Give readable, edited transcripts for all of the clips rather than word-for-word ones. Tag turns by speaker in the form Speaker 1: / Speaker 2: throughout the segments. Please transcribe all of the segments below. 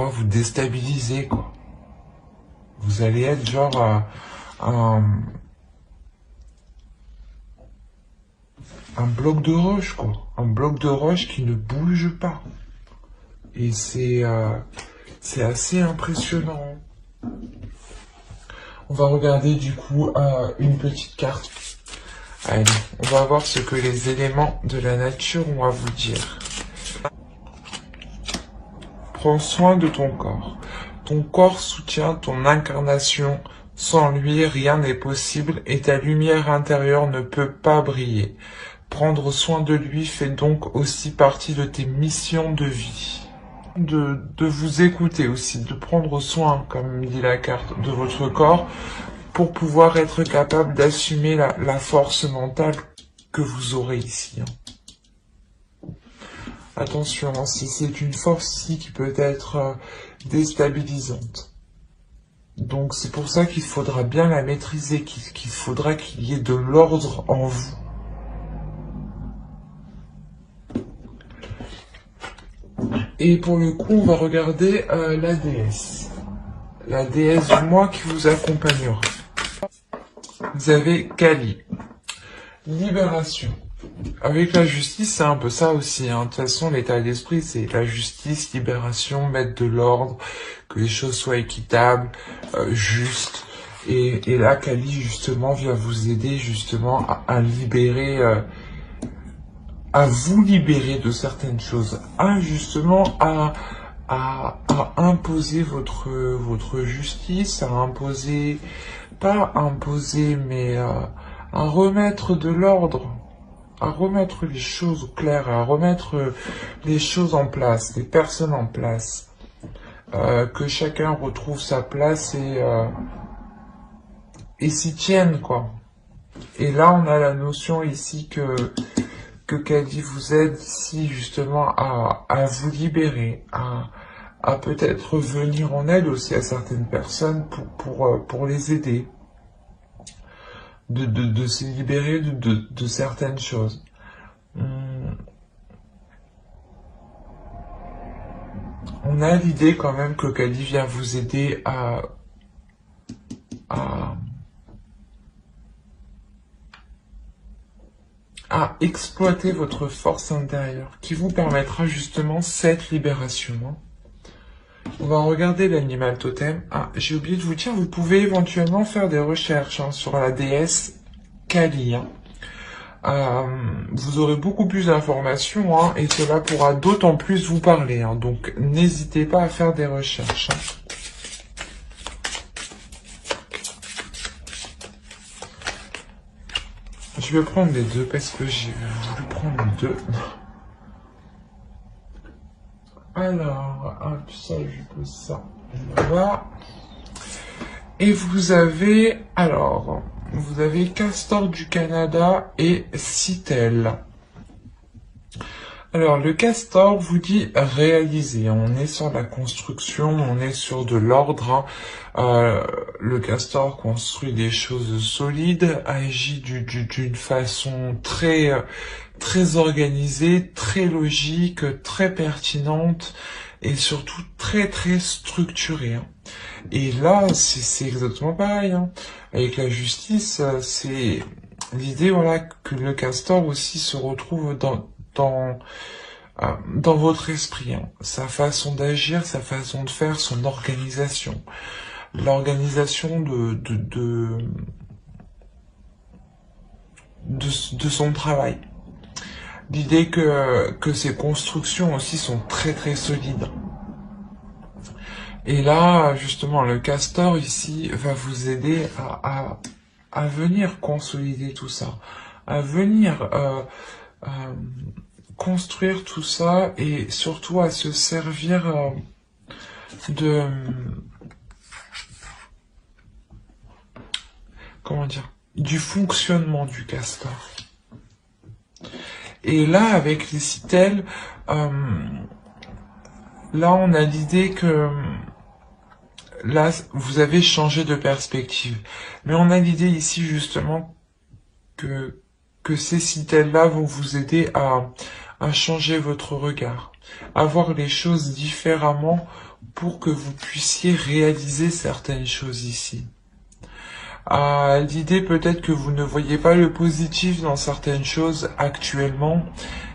Speaker 1: pouvoir vous déstabiliser, quoi. Vous allez être genre un bloc de roche, quoi. Un bloc de roche qui ne bouge pas. Et c'est assez impressionnant. On va regarder du coup une petite carte. Allez, on va voir ce que les éléments de la nature ont à vous dire. Prends soin de ton corps. Ton corps soutient ton incarnation. Sans lui, rien n'est possible et ta lumière intérieure ne peut pas briller. Prendre soin de lui fait donc aussi partie de tes missions de vie. De vous écouter aussi, de prendre soin, comme dit la carte, de votre corps pour pouvoir être capable d'assumer la force mentale que vous aurez ici. Attention, c'est une force ici qui peut être déstabilisante. Donc c'est pour ça qu'il faudra bien la maîtriser, qu'il faudra qu'il y ait de l'ordre en vous. Et pour le coup, on va regarder la déesse. La déesse du mois qui vous accompagnera. Vous avez Kali. Libération. Avec la justice, c'est un peu ça aussi. De toute façon, l'état d'esprit, c'est la justice, libération, mettre de l'ordre, que les choses soient équitables, justes. Et là, Kali, justement, vient vous aider justement à libérer, à vous libérer de certaines choses, justement à imposer votre justice, à imposer, pas imposer, mais à remettre de l'ordre. À remettre les choses au clair, à remettre les choses en place, les personnes en place, que chacun retrouve sa place et s'y tienne, quoi. Et là, on a la notion ici que Kali vous aide ici justement à vous libérer, à peut-être venir en aide aussi à certaines personnes pour les aider. De se libérer de certaines choses. On a l'idée quand même que Kali vient vous aider à exploiter votre force intérieure qui vous permettra justement cette libération. On va regarder l'animal totem. J'ai oublié de vous dire, vous pouvez éventuellement faire des recherches sur la déesse Kali. Vous aurez beaucoup plus d'informations et cela pourra d'autant plus vous parler. Donc n'hésitez pas à faire des recherches. Je vais prendre les deux parce que j'ai voulu prendre deux. Alors, hop, ça, je pose ça. Voilà. Et vous avez, vous avez Castor du Canada et Citel. Alors, le Castor vous dit réaliser. On est sur la construction, on est sur de l'ordre. Le Castor construit des choses solides, agit d'une façon très organisée, très logique, très pertinente et surtout très structurée. Et là, c'est exactement pareil. Avec la justice, c'est l'idée que le Castor aussi se retrouve dans votre esprit, sa façon d'agir, sa façon de faire, son organisation, l'organisation de son travail. L'idée que ses constructions aussi sont très solides. Et là, justement, le Castor ici va vous aider à venir consolider tout ça, à venir construire tout ça et surtout à se servir du fonctionnement du Castor. Et là, avec les Citel, là, on a l'idée que là, vous avez changé de perspective. Mais on a l'idée ici, justement, que ces Citel-là vont vous aider à changer votre regard, à voir les choses différemment pour que vous puissiez réaliser certaines choses ici. L'idée peut-être que vous ne voyez pas le positif dans certaines choses actuellement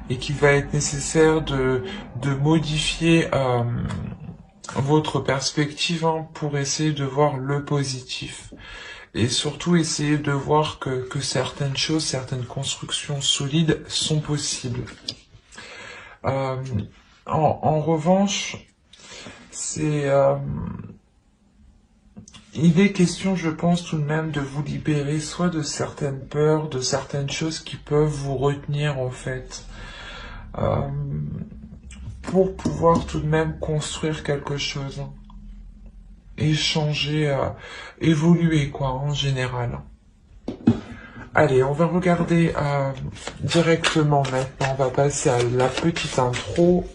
Speaker 1: et qu'il va être nécessaire de modifier votre perspective pour essayer de voir le positif. Et surtout essayer de voir que certaines choses, certaines constructions solides sont possibles. En revanche, il est question, je pense tout de même, de vous libérer soit de certaines peurs, de certaines choses qui peuvent vous retenir en fait, pour pouvoir tout de même construire quelque chose, échanger, évoluer quoi en général. Allez, on va regarder directement maintenant, on va passer à la petite intro.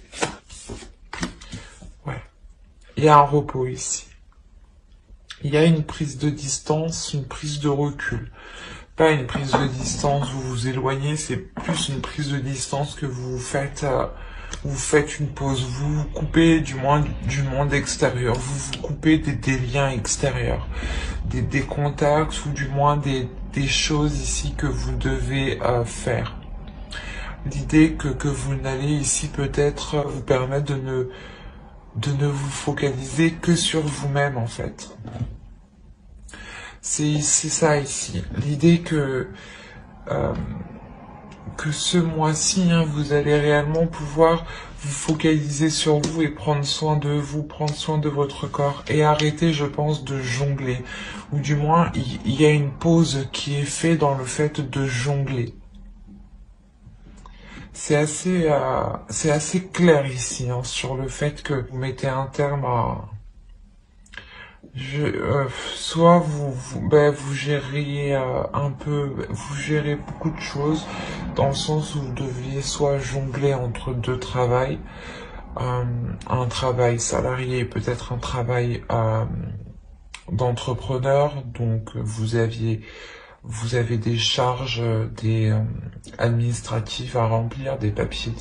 Speaker 1: Ouais, il y a un repos ici. Il y a une prise de distance, une prise de recul. Pas une prise de distance, vous vous éloignez, c'est plus une prise de distance que vous faites une pause, vous vous coupez du monde extérieur, vous vous coupez des liens extérieurs, des contacts ou du moins des choses ici que vous devez faire. L'idée que vous n'allez ici peut-être vous permettre de ne vous focaliser que sur vous-même en fait. C'est ça ici. L'idée que ce mois-ci, vous allez réellement pouvoir vous focaliser sur vous et prendre soin de vous, prendre soin de votre corps et arrêter, je pense, de jongler. Ou du moins, il y a une pause qui est faite dans le fait de jongler. C'est assez clair ici sur le fait que vous mettez un terme à... soit vous gériez vous gérez beaucoup de choses dans le sens où vous deviez soit jongler entre deux travails, un travail salarié, peut-être un travail d'entrepreneur, donc vous avez des charges, administratives à remplir, des papiers,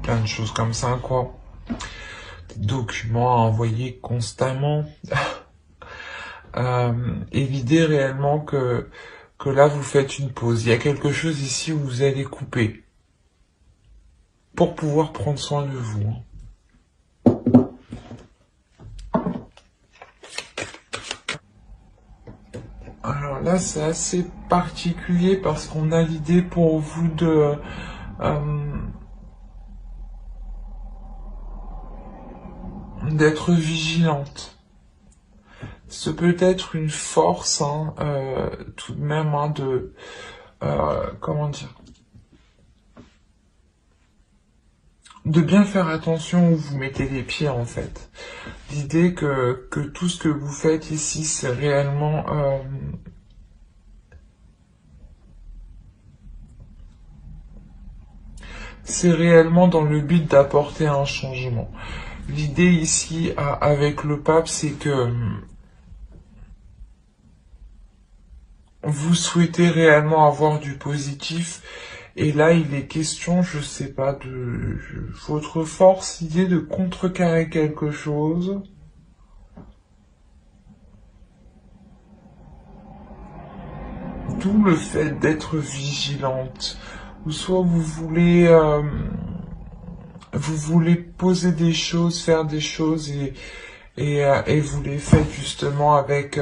Speaker 1: plein de choses comme ça quoi, des documents à envoyer constamment. Et l'idée réellement que là vous faites une pause. Il y a quelque chose ici où vous allez couper pour pouvoir prendre soin de vous. Alors là c'est assez particulier parce qu'on a l'idée pour vous d'être vigilante. Ce peut être une force, tout de même, comment dire, de bien faire attention où vous mettez les pieds, en fait. L'idée que tout ce que vous faites ici, c'est réellement, dans le but d'apporter un changement. L'idée ici, avec le pape, c'est que vous souhaitez réellement avoir du positif, et là il est question, je sais pas, de votre force, idée de contrecarrer quelque chose. D'où le fait d'être vigilante. Ou soit vous voulez poser des choses, faire des choses, et vous les faites justement avec...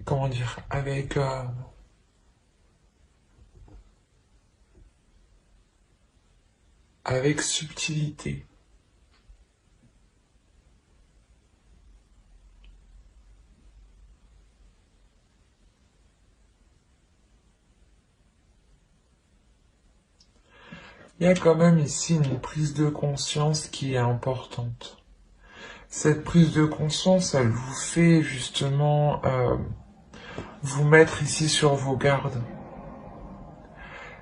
Speaker 1: comment dire, avec subtilité. Il y a quand même ici une prise de conscience qui est importante. Cette prise de conscience, elle vous fait justement vous mettre ici sur vos gardes.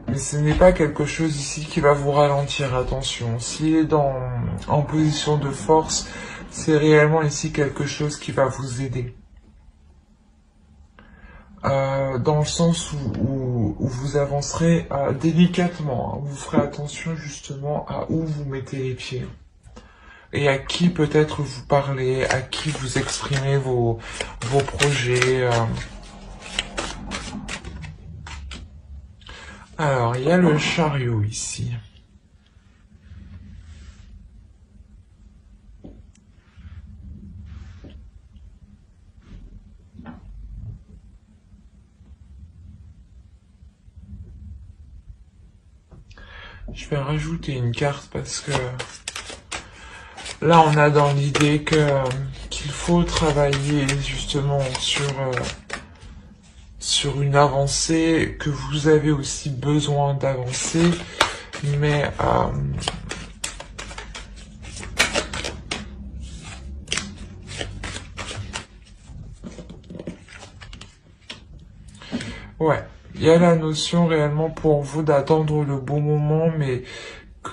Speaker 1: Mais ce n'est pas quelque chose ici qui va vous ralentir, attention. S'il est en position de force, c'est réellement ici quelque chose qui va vous aider. Dans le sens où vous avancerez délicatement. Vous ferez attention justement à où vous mettez les pieds. et à qui peut-être vous parlez, à qui vous exprimez vos projets. Alors, il y a le chariot ici. Je vais rajouter une carte parce que là, on a dans l'idée qu'il faut travailler justement sur une avancée, que vous avez aussi besoin d'avancer, mais ouais, il y a la notion réellement pour vous d'attendre le bon moment, mais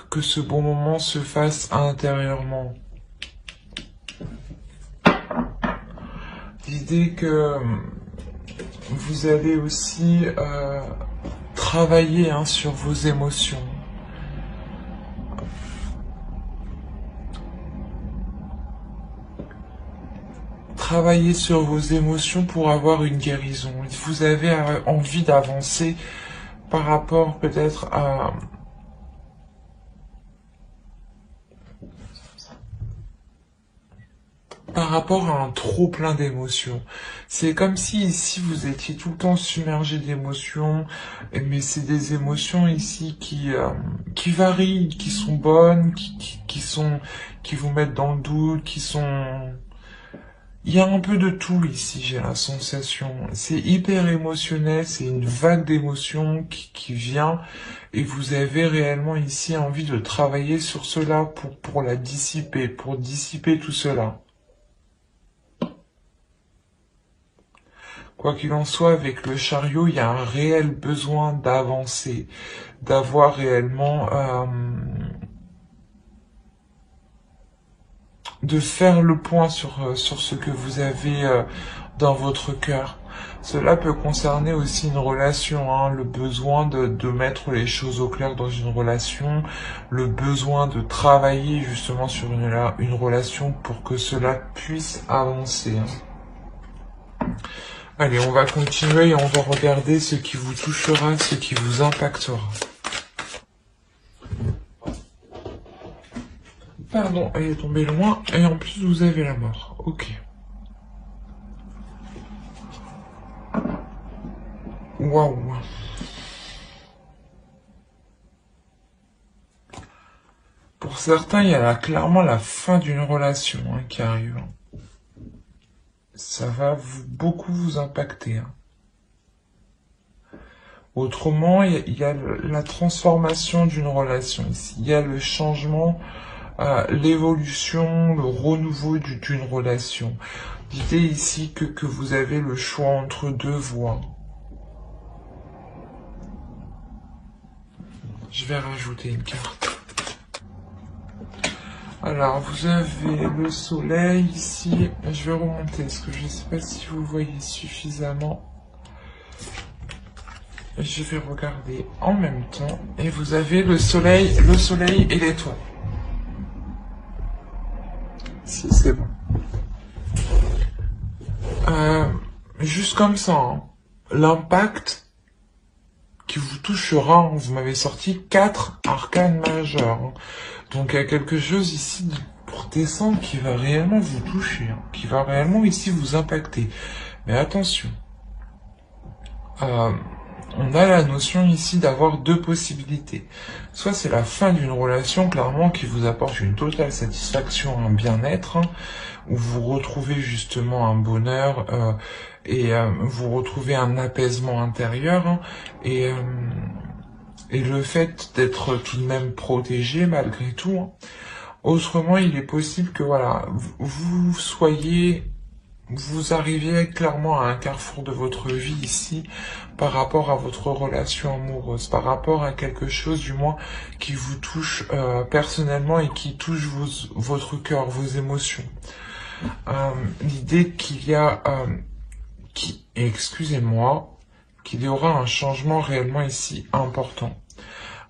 Speaker 1: que ce bon moment se fasse intérieurement. L'idée que vous allez aussi travailler sur vos émotions. Travailler sur vos émotions pour avoir une guérison. Vous avez envie d'avancer par rapport peut-être à un trop plein d'émotions. C'est comme si ici vous étiez tout le temps submergé d'émotions, mais c'est des émotions ici qui varient, qui sont bonnes, qui vous mettent dans le doute, il y a un peu de tout ici, j'ai la sensation. C'est hyper émotionnel, c'est une vague d'émotions qui vient, et vous avez réellement ici envie de travailler sur cela pour la dissiper, pour dissiper tout cela. Quoi qu'il en soit, avec le chariot, il y a un réel besoin d'avancer, d'avoir réellement de faire le point sur ce que vous avez dans votre cœur. Cela peut concerner aussi une relation, le besoin de mettre les choses au clair dans une relation, le besoin de travailler justement sur une relation pour que cela puisse avancer. Allez, on va continuer et on va regarder ce qui vous touchera, ce qui vous impactera. Pardon, elle est tombée loin, et en plus vous avez la mort. Ok. Waouh. Pour certains, il y a là clairement la fin d'une relation qui arrive. Ça va beaucoup vous impacter. Autrement, il y a la transformation d'une relation ici. Il y a le changement, l'évolution, le renouveau d'une relation. L'idée ici que vous avez le choix entre deux voies. Je vais rajouter une carte. Alors, vous avez le soleil ici. Je vais remonter parce que je ne sais pas si vous voyez suffisamment. Je vais regarder en même temps. Et vous avez le soleil et l'étoile. Si, c'est bon. Juste comme ça, l'impact qui vous touchera, vous m'avez sorti 4 arcanes majeures. Donc il y a quelque chose ici pour descendre qui va réellement vous toucher, qui va réellement ici vous impacter. Mais attention, on a la notion ici d'avoir deux possibilités. Soit c'est la fin d'une relation, clairement, qui vous apporte une totale satisfaction, un bien-être, où vous retrouvez justement un bonheur et vous retrouvez un apaisement intérieur et le fait d'être tout de même protégé malgré tout. Autrement, il est possible que voilà, vous arriviez clairement à un carrefour de votre vie ici par rapport à votre relation amoureuse, par rapport à quelque chose du moins qui vous touche personnellement et qui touche votre cœur, vos émotions. L'idée qu'il y a, excusez-moi, qu'il y aura un changement réellement ici important.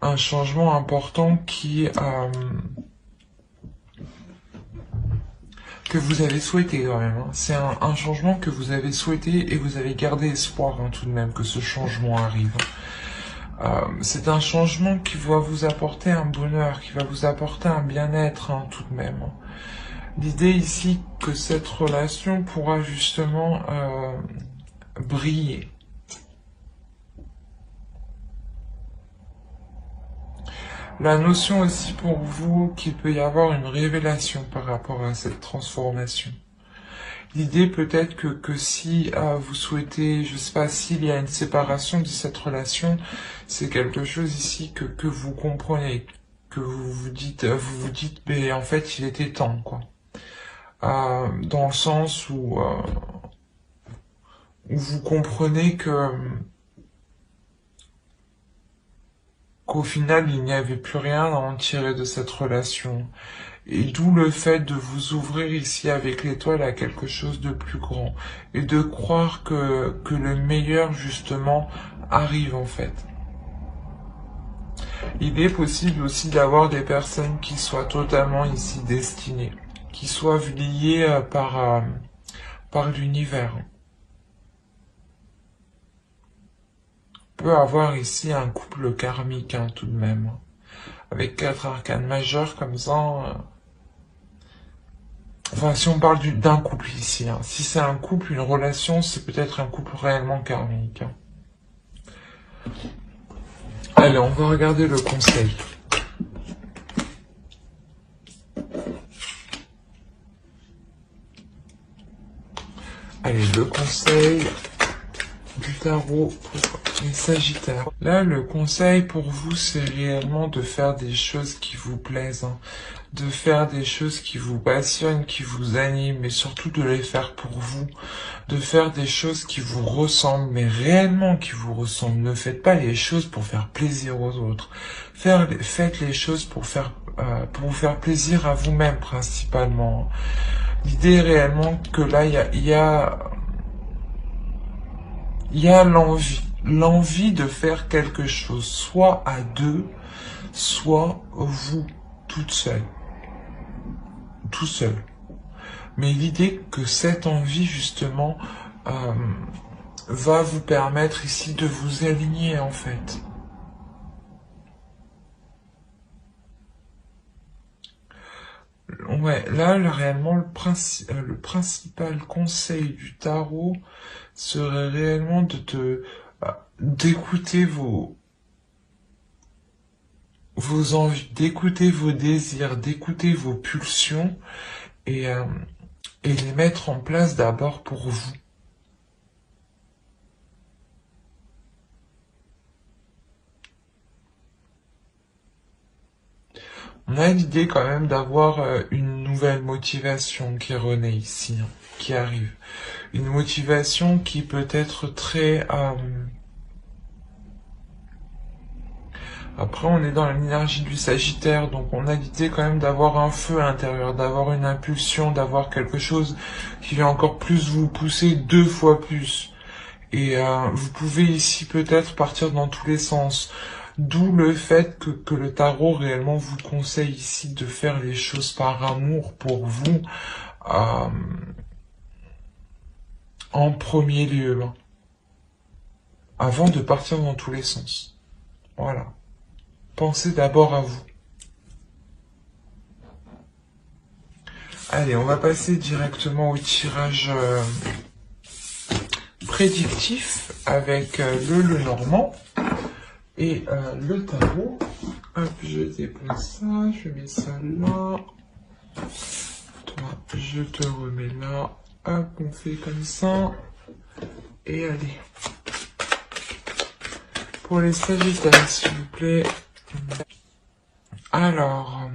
Speaker 1: Un changement important qui que vous avez souhaité quand même. Hein. C'est un changement que vous avez souhaité et vous avez gardé espoir hein, tout de même que ce changement arrive. C'est un changement qui va vous apporter un bonheur, qui va vous apporter un bien-être hein, tout de même. L'idée ici que cette relation pourra justement briller. La notion aussi pour vous qu'il peut y avoir une révélation par rapport à cette transformation. L'idée peut-être que si vous souhaitez, je sais pas, s'il y a une séparation de cette relation, c'est quelque chose ici que vous comprenez, que vous vous dites, mais en fait il était temps, quoi. Dans le sens où vous comprenez qu'au final il n'y avait plus rien à en tirer de cette relation. Et d'où le fait de vous ouvrir ici avec l'étoile à quelque chose de plus grand. Et de croire que le meilleur, justement, arrive en fait. Il est possible aussi d'avoir des personnes qui soient totalement ici destinées. Qui soient liées par l'univers. On peut avoir ici un couple karmique hein, tout de même. Avec 4 arcanes majeures comme ça... Enfin, si on parle d'un couple ici, hein. Si c'est un couple, une relation, c'est peut-être un couple réellement karmique. Hein. Allez, on va regarder le conseil. Allez, le conseil du tarot pour les Sagittaires. Là, le conseil pour vous, c'est réellement de faire des choses qui vous plaisent. Hein. De faire des choses qui vous passionnent, qui vous animent, mais surtout de les faire pour vous, de faire des choses qui vous ressemblent, mais réellement qui vous ressemblent. Ne faites pas les choses pour faire plaisir aux autres. Faites les choses pour vous faire plaisir à vous-même principalement. L'idée est réellement que là, il y a l'envie de faire quelque chose, soit à deux, soit vous, toute seule. Tout seul. Mais l'idée que cette envie, justement, va vous permettre ici de vous aligner, en fait. Ouais, là, réellement, le principal conseil du tarot serait réellement d'écouter vos envies, d'écouter vos désirs, d'écouter vos pulsions et les mettre en place d'abord pour vous. On a l'idée quand même d'avoir une nouvelle motivation qui renaît ici, hein, qui arrive. Une motivation qui peut être très... Après, on est dans l'énergie du Sagittaire, donc on a l'idée quand même d'avoir un feu à l'intérieur, d'avoir une impulsion, d'avoir quelque chose qui va encore plus vous pousser 2 fois plus. Et vous pouvez ici peut-être partir dans tous les sens. D'où le fait que le tarot réellement vous conseille ici de faire les choses par amour pour vous en premier lieu. Hein, avant de partir dans tous les sens. Voilà. Pensez d'abord à vous. Allez, on va passer directement au tirage prédictif avec le Lenormand et le tarot. Hop, je dépose ça, je mets ça là. Toi, je te remets là. Hop, on fait comme ça. Et allez. Pour les Sagittaires, s'il vous plaît. Alors,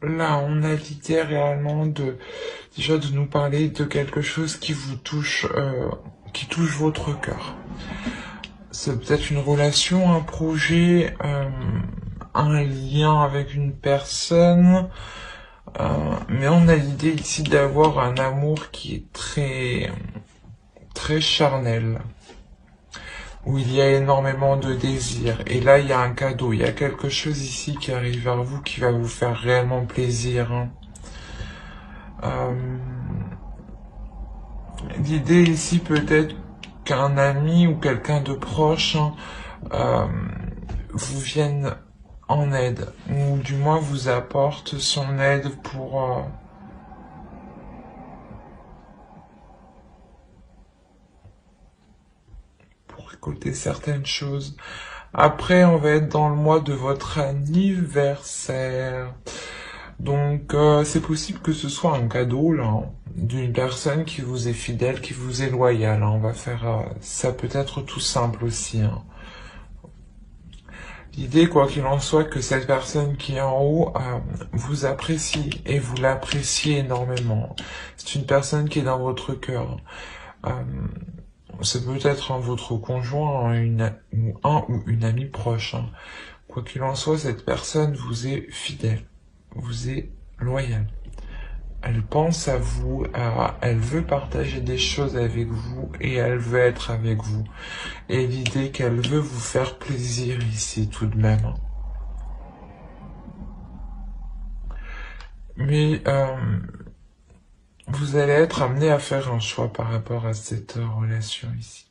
Speaker 1: là, on a l'idée réellement déjà de nous parler de quelque chose qui vous touche, qui touche votre cœur. C'est peut-être une relation, un projet, un lien avec une personne, mais on a l'idée ici d'avoir un amour qui est très, très charnel, où il y a énormément de désirs. Et là, il y a un cadeau, il y a quelque chose ici qui arrive vers vous qui va vous faire réellement plaisir. Hein. L'idée ici peut-être qu'un ami ou quelqu'un de proche vous vienne en aide, ou du moins vous apporte son aide pour récolter certaines choses. Après, on va être dans le mois de votre anniversaire. Donc, c'est possible que ce soit un cadeau, là, hein, d'une personne qui vous est fidèle, qui vous est loyale. Hein. On va faire ça peut être tout simple aussi. Hein. L'idée, quoi qu'il en soit, que cette personne qui est en haut vous apprécie et vous l'appréciez énormément. C'est une personne qui est dans votre cœur. C'est peut-être votre conjoint, un ou une amie proche. Hein. Quoi qu'il en soit, cette personne vous est fidèle, vous est loyale. Elle pense à vous, elle veut partager des choses avec vous et elle veut être avec vous. Et l'idée qu'elle veut vous faire plaisir ici tout de même. Mais vous allez être amené à faire un choix par rapport à cette relation ici.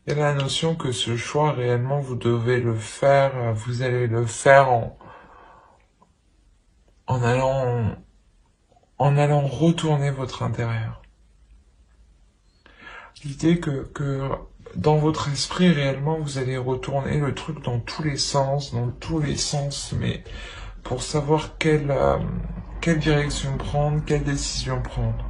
Speaker 1: Il y a la notion que ce choix, réellement, vous devez le faire, vous allez le faire en allant retourner votre intérieur. L'idée que dans votre esprit, réellement, vous allez retourner le truc dans tous les sens, mais pour savoir quelle direction prendre, quelle décision prendre.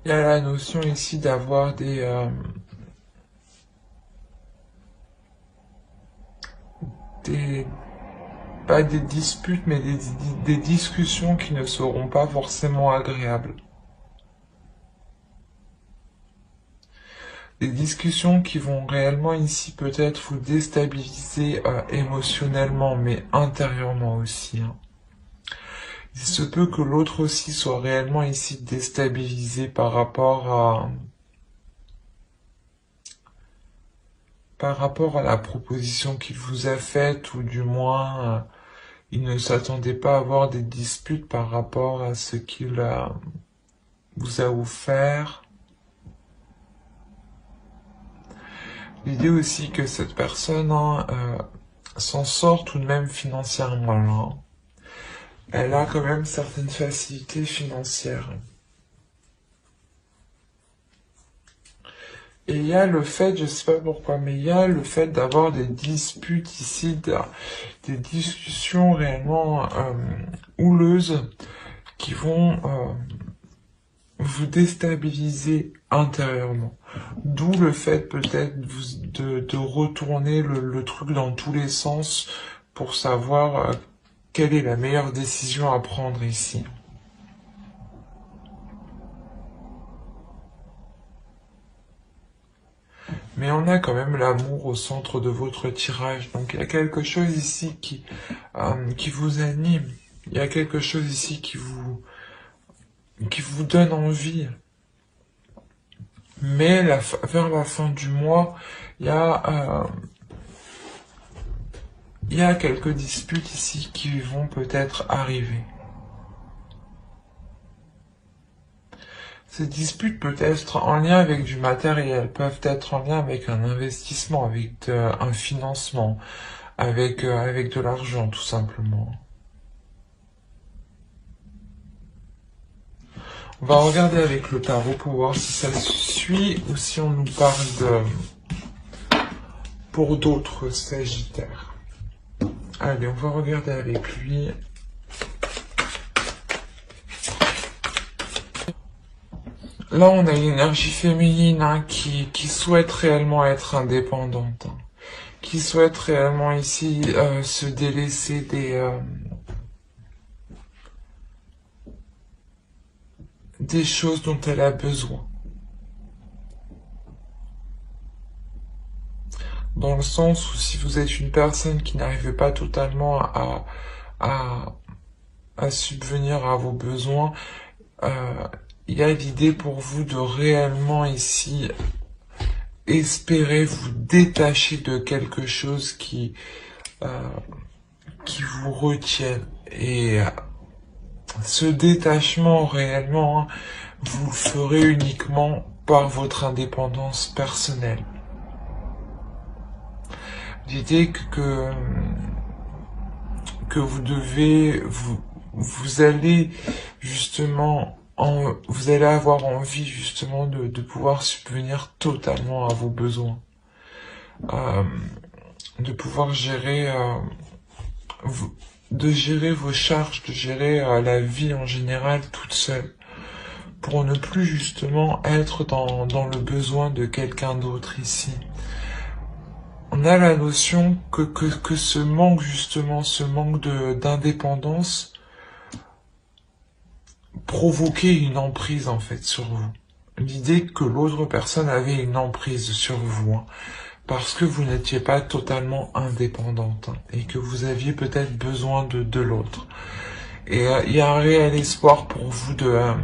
Speaker 1: Il y a la notion ici d'avoir pas des disputes, mais des discussions qui ne seront pas forcément agréables. Des discussions qui vont réellement ici peut-être vous déstabiliser émotionnellement, mais intérieurement aussi. Hein. Il se peut que l'autre aussi soit réellement ici déstabilisé par rapport à la proposition qu'il vous a faite, ou du moins il ne s'attendait pas à avoir des disputes par rapport à ce qu'il vous a offert. L'idée aussi que cette personne s'en sort tout de même financièrement. Là. Elle a quand même certaines facilités financières. Et il y a le fait, je sais pas pourquoi, mais il y a le fait d'avoir des disputes ici, des discussions réellement houleuses qui vont vous déstabiliser intérieurement. D'où le fait peut-être de retourner le truc dans tous les sens pour savoir quelle est la meilleure décision à prendre ici. Mais on a quand même l'amour au centre de votre tirage. Donc il y a quelque chose ici qui vous anime. Il y a quelque chose ici qui vous donne envie. Mais vers la fin du mois, il y a quelques disputes ici qui vont peut-être arriver. Ces disputes peuvent être en lien avec du matériel, peuvent être en lien avec un investissement, avec un financement, avec de l'argent tout simplement. On va regarder avec le tarot pour voir si ça suit ou si on nous parle pour d'autres sagittaires. Allez, on va regarder avec lui. Là, on a une énergie féminine qui souhaite réellement être indépendante, qui souhaite réellement ici se délaisser des choses dont elle a besoin. Dans le sens où si vous êtes une personne qui n'arrive pas totalement à subvenir à vos besoins, il y a l'idée pour vous de réellement ici espérez vous détacher de quelque chose qui vous retienne. Et ce détachement réellement, hein, vous le ferez uniquement par votre indépendance personnelle. L'idée que vous devez, vous allez justement, vous allez avoir envie justement de pouvoir subvenir totalement à vos besoins, de pouvoir gérer, de gérer vos charges, de gérer la vie en général toute seule, pour ne plus justement être dans le besoin de quelqu'un d'autre ici. On a la notion que ce manque justement, ce manque d'indépendance provoquait une emprise en fait sur vous. L'idée que l'autre personne avait une emprise sur vous, hein, parce que vous n'étiez pas totalement indépendante, hein, et que vous aviez peut-être besoin de l'autre. Et il y a un réel espoir pour vous de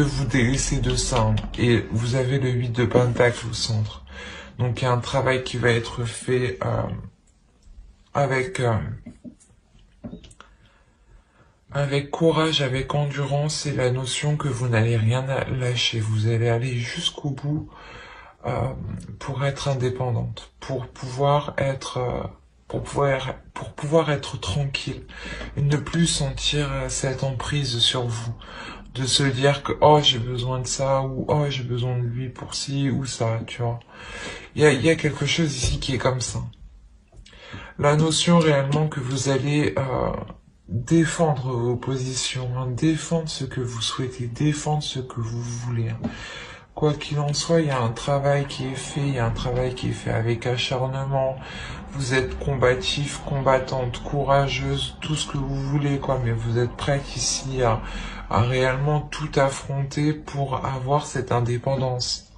Speaker 1: vous délaisser de ça, hein. Et vous avez le 8 de Pentacle au centre. Donc il y a un travail qui va être fait avec courage, avec endurance, et la notion que vous n'allez rien lâcher. Vous allez aller jusqu'au bout pour être indépendante, pour pouvoir être tranquille et ne plus sentir cette emprise sur vous, de se dire que oh j'ai besoin de ça, ou oh j'ai besoin de lui pour ci ou ça, tu vois. Il y a quelque chose ici qui est comme ça. La notion réellement que vous allez défendre vos positions, hein, défendre ce que vous souhaitez, défendre ce que vous voulez, hein. Quoi qu'il en soit, il y a un travail qui est fait, il y a un travail qui est fait avec acharnement. Vous êtes combatif, combattante, courageuse, tout ce que vous voulez, quoi, mais vous êtes prête ici à réellement tout affronter pour avoir cette indépendance.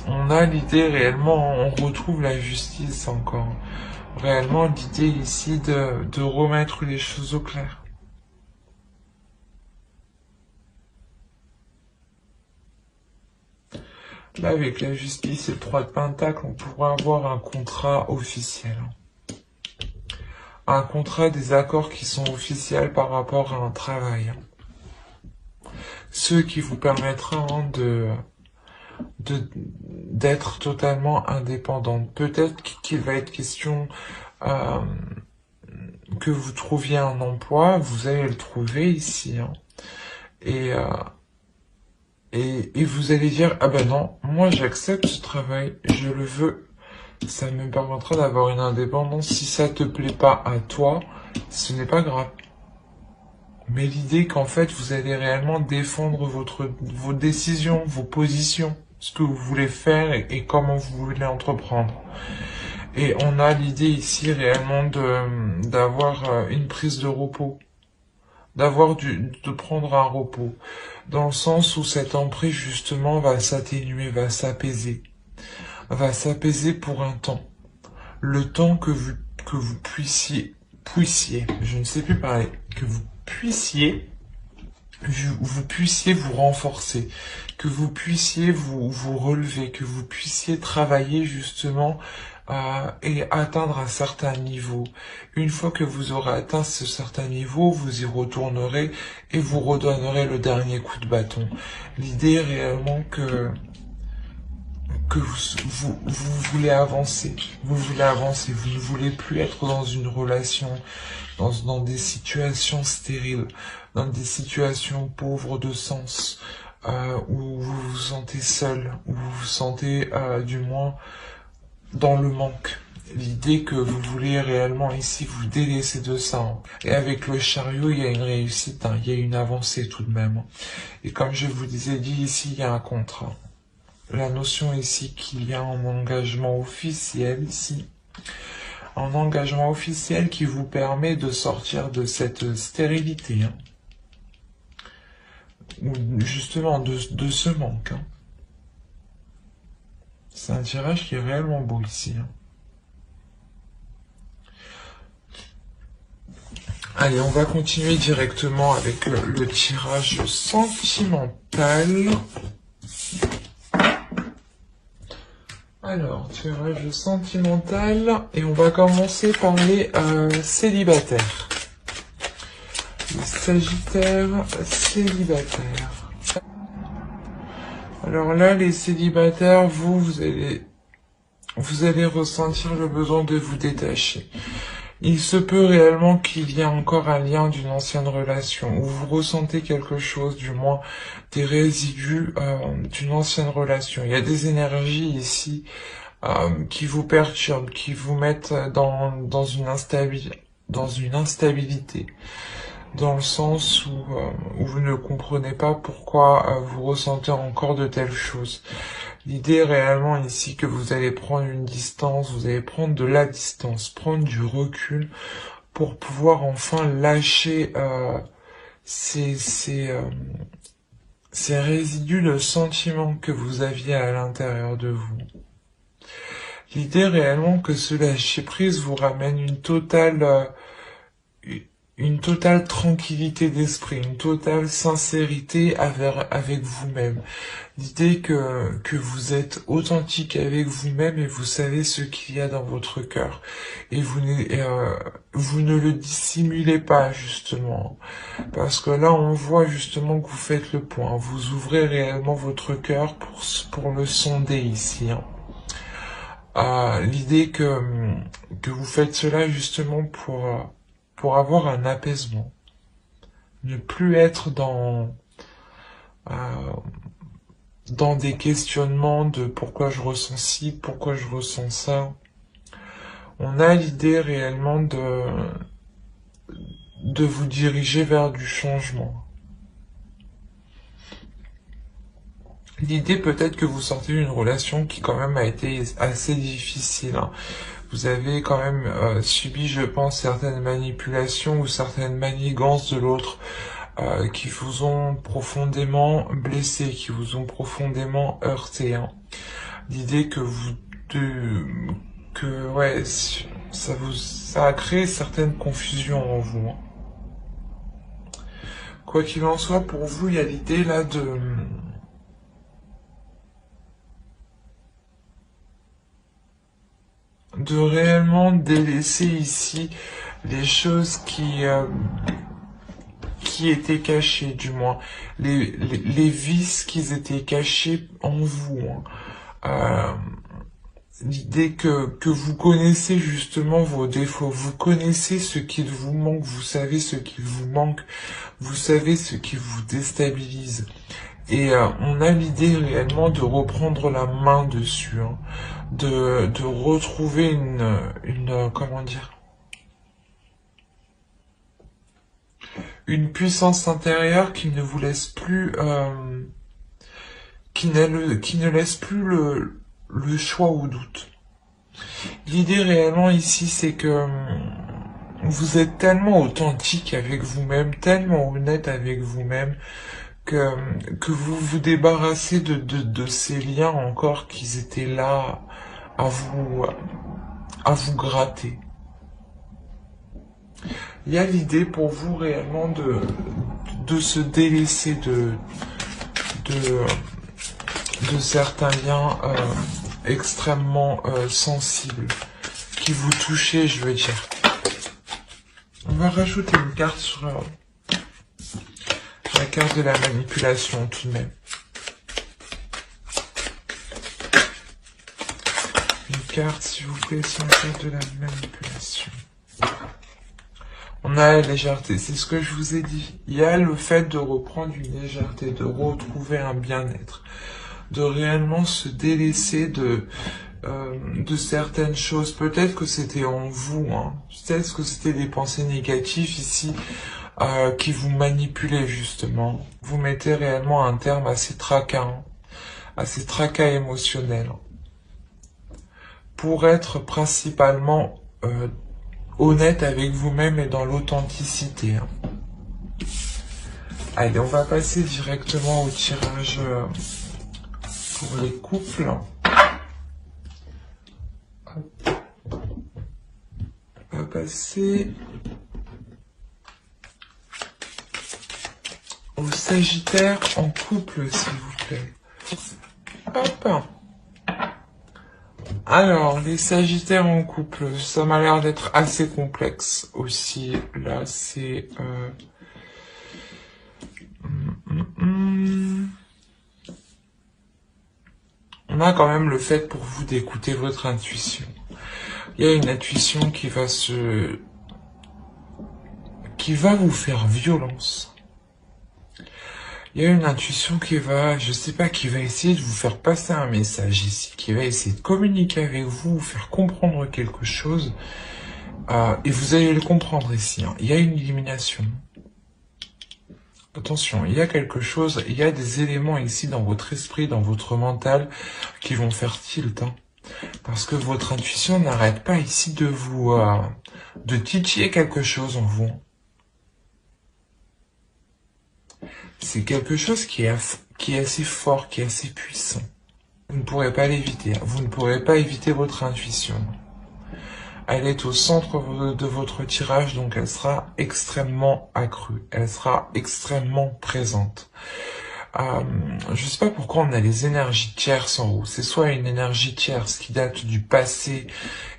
Speaker 1: On a l'idée réellement, on retrouve la justice encore. Réellement l'idée ici de remettre les choses au clair. Là, avec la justice et le 3 de Pentacle, on pourra avoir un contrat officiel. Un contrat, des accords qui sont officiels par rapport à un travail. Ce qui vous permettra, hein, d'être totalement indépendante. Peut-être qu'il va être question que vous trouviez un emploi, vous allez le trouver ici, hein, et vous allez dire ah ben non, moi j'accepte ce travail, je le veux, ça me permettra d'avoir une indépendance. Si ça te plaît pas à toi, ce n'est pas grave. Mais l'idée qu'en fait vous allez réellement défendre vos décisions, vos positions, ce que vous voulez faire et comment vous voulez entreprendre. Et on a l'idée ici réellement d'avoir une prise de repos, de prendre un repos, dans le sens où cette emprise justement va s'atténuer, va s'apaiser pour un temps. Le temps que vous puissiez, je ne sais plus parler, que vous puissiez vous renforcer, que vous puissiez vous relever, que vous puissiez travailler justement et atteindre un certain niveau. Une fois que vous aurez atteint ce certain niveau, vous y retournerez et vous redonnerez le dernier coup de bâton. L'idée est réellement que vous voulez avancer, vous ne voulez plus être dans une relation, dans des situations stériles, dans des situations pauvres de sens, où vous vous sentez seul, où vous vous sentez du moins dans le manque. L'idée que vous voulez réellement ici vous délaisser de ça, hein. Et avec le chariot, il y a une réussite, hein, il y a une avancée tout de même. Et comme je vous disais dit, ici, il y a un contrat. La notion ici qu'il y a un engagement officiel ici. Un engagement officiel qui vous permet de sortir de cette stérilité, hein. Ou justement de ce manque, hein. C'est un tirage qui est réellement beau ici, hein. Allez, on va continuer directement avec le tirage sentimental. Alors, tirage sentimental, et on va commencer par les célibataires. Les sagittaires célibataires. Alors là, les célibataires, vous allez ressentir le besoin de vous détacher. Il se peut réellement qu'il y ait encore un lien d'une ancienne relation, ou vous ressentez quelque chose, du moins des résidus d'une ancienne relation. Il y a des énergies ici qui vous perturbent, qui vous mettent dans une instabilité, dans le sens où vous ne comprenez pas pourquoi vous ressentez encore de telles choses. L'idée est réellement ici que vous allez prendre une distance, vous allez prendre de la distance, prendre du recul pour pouvoir enfin lâcher ces résidus de sentiments que vous aviez à l'intérieur de vous. L'idée réellement que ce lâcher prise vous ramène une totale tranquillité d'esprit, une totale sincérité avec vous-même. L'idée que vous êtes authentique avec vous-même et vous savez ce qu'il y a dans votre cœur. Et vous ne le dissimulez pas, justement. Parce que là, on voit justement que vous faites le point. Vous ouvrez réellement votre cœur pour le sonder ici. L'idée que vous faites cela justement pour avoir un apaisement. Ne plus être dans des questionnements de pourquoi je ressens ci, pourquoi je ressens ça. On a l'idée réellement de vous diriger vers du changement. L'idée peut-être que vous sortez d'une relation qui quand même a été assez difficile. Vous avez quand même subi, je pense, certaines manipulations ou certaines manigances de l'autre qui vous ont profondément blessé, qui vous ont profondément heurté. L'idée que ça a créé certaines confusions en vous. Quoi qu'il en soit, pour vous, il y a l'idée là de réellement délaisser ici les choses qui étaient cachées, du moins les vices qui étaient cachés en vous. L'idée que vous connaissez justement vos défauts, vous connaissez ce qu'il vous manque, vous savez ce qu'il vous manque, vous savez ce qui vous déstabilise. Et on a l'idée réellement de reprendre la main dessus, de retrouver une puissance intérieure qui ne vous laisse plus, qui ne laisse plus le choix au doute. L'idée réellement ici, c'est que vous êtes tellement authentique avec vous-même, tellement honnête avec vous-même, que vous vous débarrassez de ces liens encore qui étaient là à vous gratter. Il y a l'idée pour vous réellement de se délaisser de certains liens extrêmement sensibles qui vous touchaient, je veux dire. On va rajouter une carte sur la carte de la manipulation tout de même. Une carte, s'il vous plaît, sur la carte de la manipulation. On a la légèreté, c'est ce que je vous ai dit. Il y a le fait de reprendre une légèreté, de retrouver un bien-être, de réellement se délaisser de certaines choses. Peut-être que c'était en vous, peut-être que c'était des pensées négatives ici qui vous manipulaient justement. Vous mettez réellement un terme à ces tracas émotionnels, pour être principalement honnête avec vous-même et dans l'authenticité. Allez, on va passer directement au tirage pour les couples. On va passer aux Sagittaires en couple, s'il vous plaît. Hop. Alors, les Sagittaires en couple, ça m'a l'air d'être assez complexe aussi. Là, c'est... On a quand même le fait pour vous d'écouter votre intuition. Il y a une intuition qui va vous faire violence. Il y a une intuition qui va, je sais pas, qui va essayer de vous faire passer un message ici, qui va essayer de communiquer avec vous, vous faire comprendre quelque chose, et vous allez le comprendre ici. Hein. Il y a une élimination. Attention, il y a quelque chose, il y a des éléments ici dans votre esprit, dans votre mental, qui vont faire tilt. Hein. Parce que votre intuition n'arrête pas ici de vous, de titiller quelque chose en vous. C'est quelque chose qui est assez fort, qui est assez puissant. Vous ne pourrez pas l'éviter. Vous ne pourrez pas éviter votre intuition. Elle est au centre de votre tirage, donc elle sera extrêmement accrue. Elle sera extrêmement présente. Je sais pas pourquoi on a les énergies tierces en haut. C'est soit une énergie tierce qui date du passé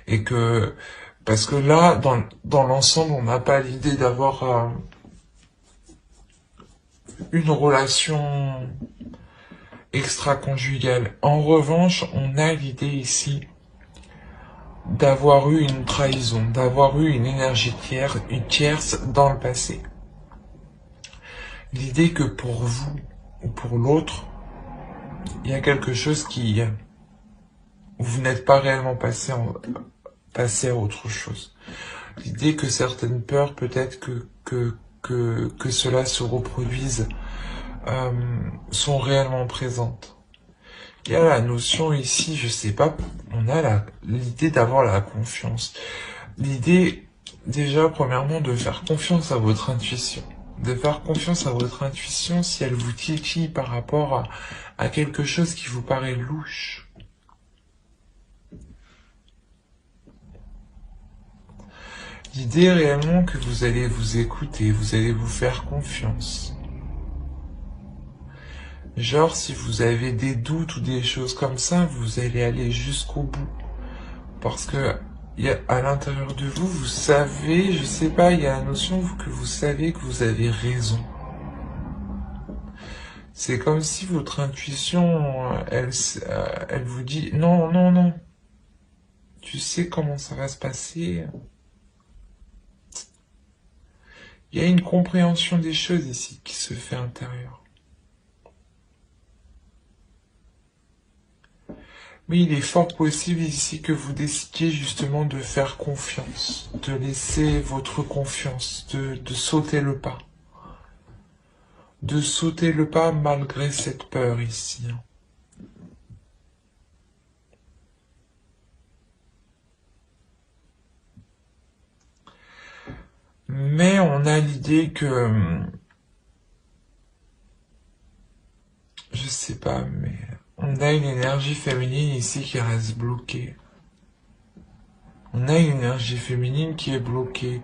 Speaker 1: et que... Parce que là, dans l'ensemble, on n'a pas l'idée d'avoir... une relation extra-conjugale. En revanche, on a l'idée ici d'avoir eu une trahison, d'avoir eu une énergie tierce dans le passé. L'idée que pour vous ou pour l'autre, il y a quelque chose où vous n'êtes pas réellement passé à autre chose. L'idée que certaines peurs, peut-être que cela se reproduise, sont réellement présentes. Il y a la notion ici, je sais pas, on a l'idée d'avoir la confiance. L'idée, déjà, premièrement, de faire confiance à votre intuition. De faire confiance à votre intuition si elle vous titille par rapport à quelque chose qui vous paraît louche. L'idée réellement que vous allez vous écouter, vous allez vous faire confiance. Genre, si vous avez des doutes ou des choses comme ça, vous allez aller jusqu'au bout. Parce que, à l'intérieur de vous, vous savez, je sais pas, il y a la notion que vous savez que vous avez raison. C'est comme si votre intuition, elle vous dit, non, non, non. Tu sais comment ça va se passer. Il y a une compréhension des choses ici qui se fait intérieure. Mais il est fort possible ici que vous décidiez justement de faire confiance, de laisser votre confiance, de sauter le pas. De sauter le pas malgré cette peur ici. Mais on a l'idée que... Je sais pas, mais... On a une énergie féminine ici qui reste bloquée. On a une énergie féminine qui est bloquée.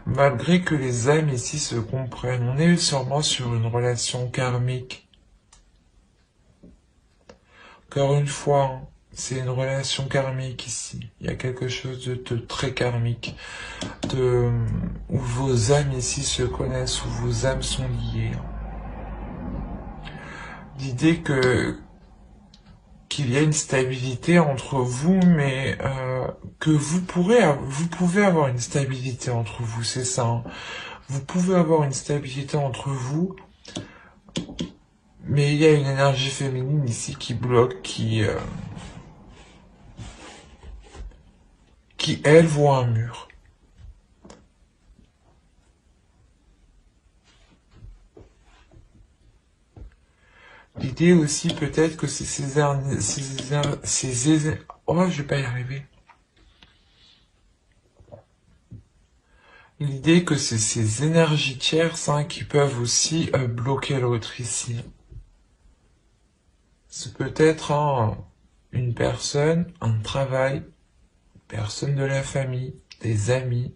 Speaker 1: Malgré que les âmes ici se comprennent. On est sûrement sur une relation karmique. Encore une fois, c'est une relation karmique ici. Il y a quelque chose de très karmique. Où vos âmes ici se connaissent, où vos âmes sont liées. L'idée qu'il y a une stabilité entre vous, mais que vous pouvez avoir une stabilité entre vous, c'est ça. Hein. Vous pouvez avoir une stabilité entre vous, mais il y a une énergie féminine ici qui bloque, qui elle voit un mur. L'idée aussi peut-être que c'est oh, je vais pas y arriver. L'idée que c'est ces énergies tierces qui peuvent aussi bloquer l'autre ici. C'est peut-être une personne, un travail, une personne de la famille, des amis,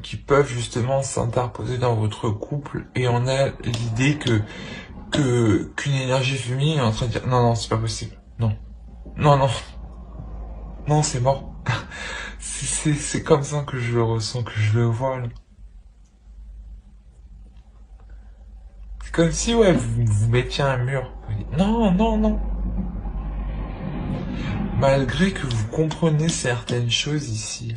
Speaker 1: qui peuvent justement s'interposer dans votre couple, et on a l'idée qu'une énergie féminine est en train de dire non, c'est pas possible, non, non, non, non, c'est mort. C'est comme ça que je le ressens, que je le vois là. C'est comme si ouais vous mettiez un mur. Non, non, non. Malgré que vous comprenez certaines choses ici,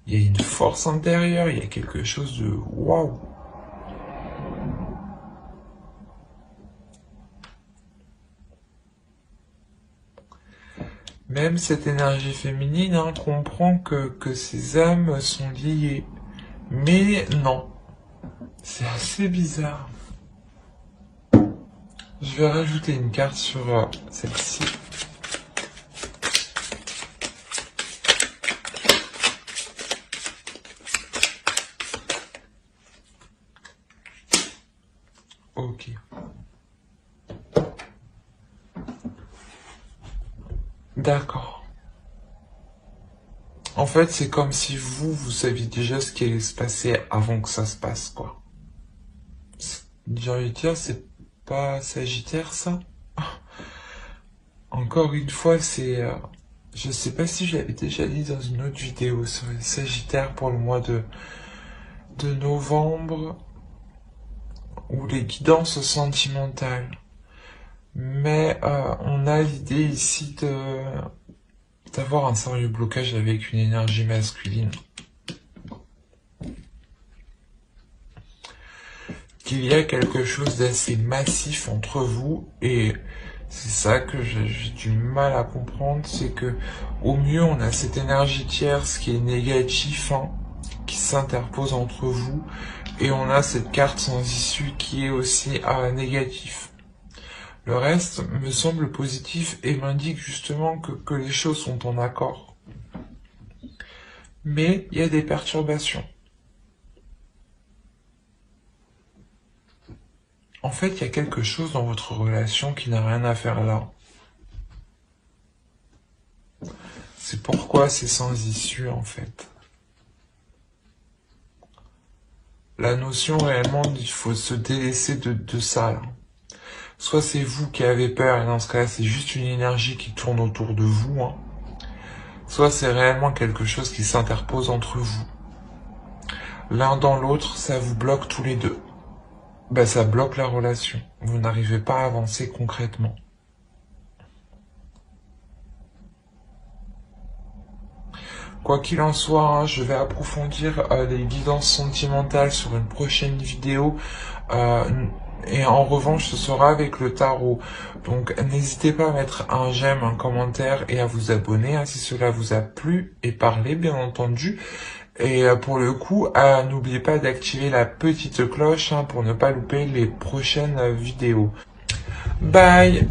Speaker 1: il y a une force intérieure, il y a quelque chose de waouh. Même cette énergie féminine comprend que ces âmes sont liées. Mais non, c'est assez bizarre. Je vais rajouter une carte sur celle-ci. Ok. D'accord. En fait, c'est comme si vous saviez déjà ce qui allait se passer avant que ça se passe, quoi. J'ai envie de dire, c'est pas Sagittaire, ça? Encore une fois, c'est... je sais pas si je l'avais déjà dit dans une autre vidéo sur les Sagittaires pour le mois de novembre, ou les guidances sentimentales. Mais on a l'idée ici d'avoir un sérieux blocage avec une énergie masculine. Qu'il y a quelque chose d'assez massif entre vous, et c'est ça que j'ai du mal à comprendre, c'est que au mieux on a cette énergie tierce qui est négatif, qui s'interpose entre vous, et on a cette carte sans issue qui est aussi négatif. Le reste me semble positif et m'indique justement que les choses sont en accord. Mais il y a des perturbations. En fait, il y a quelque chose dans votre relation qui n'a rien à faire là. C'est pourquoi c'est sans issue, en fait. La notion réellement, il faut se délaisser de ça, là. Soit c'est vous qui avez peur, et dans ce cas-là, c'est juste une énergie qui tourne autour de vous, Soit c'est réellement quelque chose qui s'interpose entre vous. L'un dans l'autre, ça vous bloque tous les deux. Ça bloque la relation. Vous n'arrivez pas à avancer concrètement. Quoi qu'il en soit, je vais approfondir les guidances sentimentales sur une prochaine vidéo. Et en revanche, ce sera avec le tarot. Donc, n'hésitez pas à mettre un j'aime, un commentaire et à vous abonner si cela vous a plu et parlé, bien entendu. Et pour le coup, n'oubliez pas d'activer la petite cloche pour ne pas louper les prochaines vidéos. Bye!